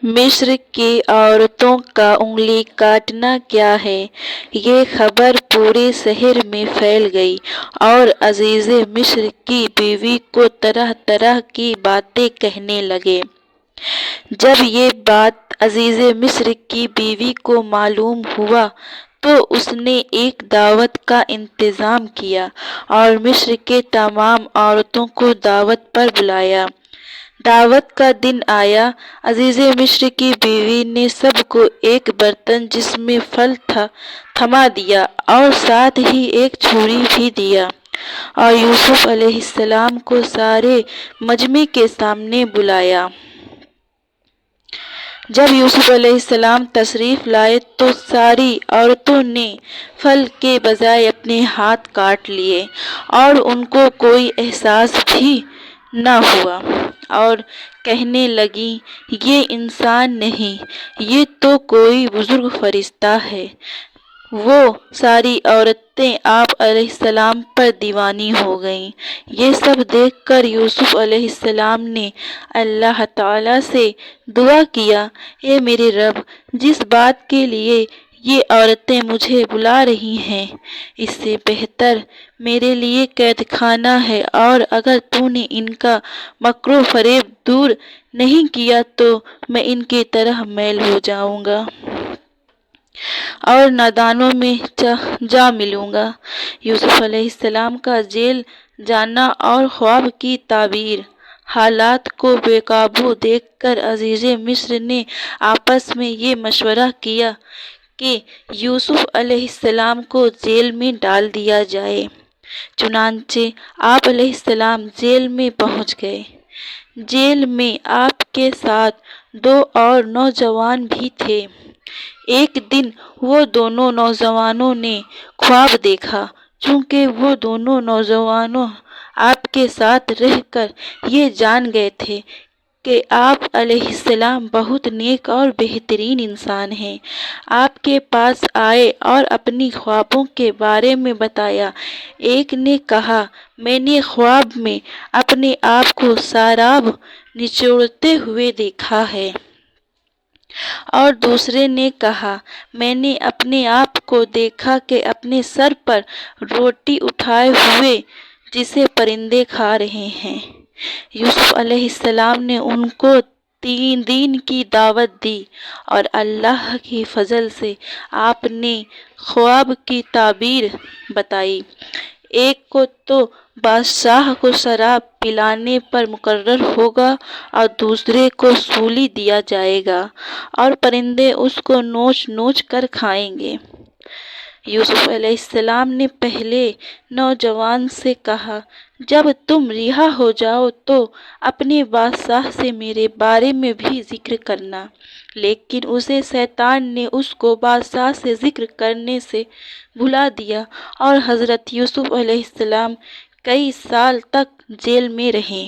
مصر کی عورتوں کا انگلی کاٹنا کیا ہے، یہ خبر پورے شہر میں پھیل گئی اور عزیز مصر کی بیوی کو طرح طرح کی باتیں کہنے لگے۔ جب یہ بات عزیز مصر کی بیوی کو معلوم ہوا تو اس نے ایک دعوت کا انتظام کیا اور مصر کے تمام عورتوں کو دعوت پر بلایا۔ دعوت کا دن آیا، عزیز مصر کی بیوی نے سب کو ایک برتن جس میں پھل تھا تھما دیا اور ساتھ ہی ایک چھری بھی دیا اور یوسف علیہ السلام کو سارے مجمع کے سامنے بلایا۔ جب یوسف علیہ السلام تشریف لائے تو ساری عورتوں نے پھل کے بجائے اپنے ہاتھ کاٹ لیے اور ان کو کوئی احساس بھی نہ ہوا اور کہنے لگیں، یہ انسان نہیں، یہ تو کوئی بزرگ فرشتہ ہے۔ وہ ساری عورتیں آپ علیہ السلام پر دیوانی ہو گئیں۔ یہ سب دیکھ کر یوسف علیہ السلام نے اللہ تعالیٰ سے دعا کیا، اے میرے رب، جس بات کے لیے یہ عورتیں مجھے بلا رہی ہیں اس سے بہتر میرے لیے قید خانہ ہے، اور اگر تو نے ان کا مکر و فریب دور نہیں کیا تو میں ان کی طرح میل ہو جاؤں گا اور نادانوں میں جا ملوں گا۔ یوسف علیہ السلام کا جیل جانا اور خواب کی تعبیر۔ حالات کو بے قابو دیکھ کر عزیز مصر نے آپس میں یہ مشورہ کیا کہ یوسف علیہ السلام کو جیل میں ڈال دیا جائے۔ چنانچہ آپ علیہ السلام جیل میں پہنچ گئے۔ جیل میں آپ کے ساتھ دو اور نوجوان بھی تھے۔ ایک دن وہ دونوں نوجوانوں نے خواب دیکھا۔ چونکہ وہ دونوں نوجوان آپ کے ساتھ رہ کر یہ جان گئے تھے کہ آپ علیہ السلام بہت نیک اور بہترین انسان ہیں، آپ کے پاس آئے اور اپنی خوابوں کے بارے میں بتایا۔ ایک نے کہا، میں نے خواب میں اپنے آپ کو شراب نچوڑتے ہوئے دیکھا ہے، اور دوسرے نے کہا، میں نے اپنے آپ کو دیکھا کہ اپنے سر پر روٹی اٹھائے ہوئے جسے پرندے کھا رہے ہیں۔ یوسف علیہ السلام نے ان کو دین کی دعوت دی اور اللہ کے فضل سے آپ نے خواب کی تعبیر بتائی۔ ایک کو تو بادشاہ کو شراب پلانے پر مقرر ہوگا اور دوسرے کو سولی دیا جائے گا اور پرندے اس کو نوچ نوچ کر کھائیں گے۔ یوسف علیہ السلام نے پہلے نوجوان سے کہا، جب تم رہا ہو جاؤ تو اپنے بادشاہ سے میرے بارے میں بھی ذکر کرنا۔ لیکن اسے شیطان نے اس کو بادشاہ سے ذکر کرنے سے بھلا دیا اور حضرت یوسف علیہ السلام کئی سال تک جیل میں رہے۔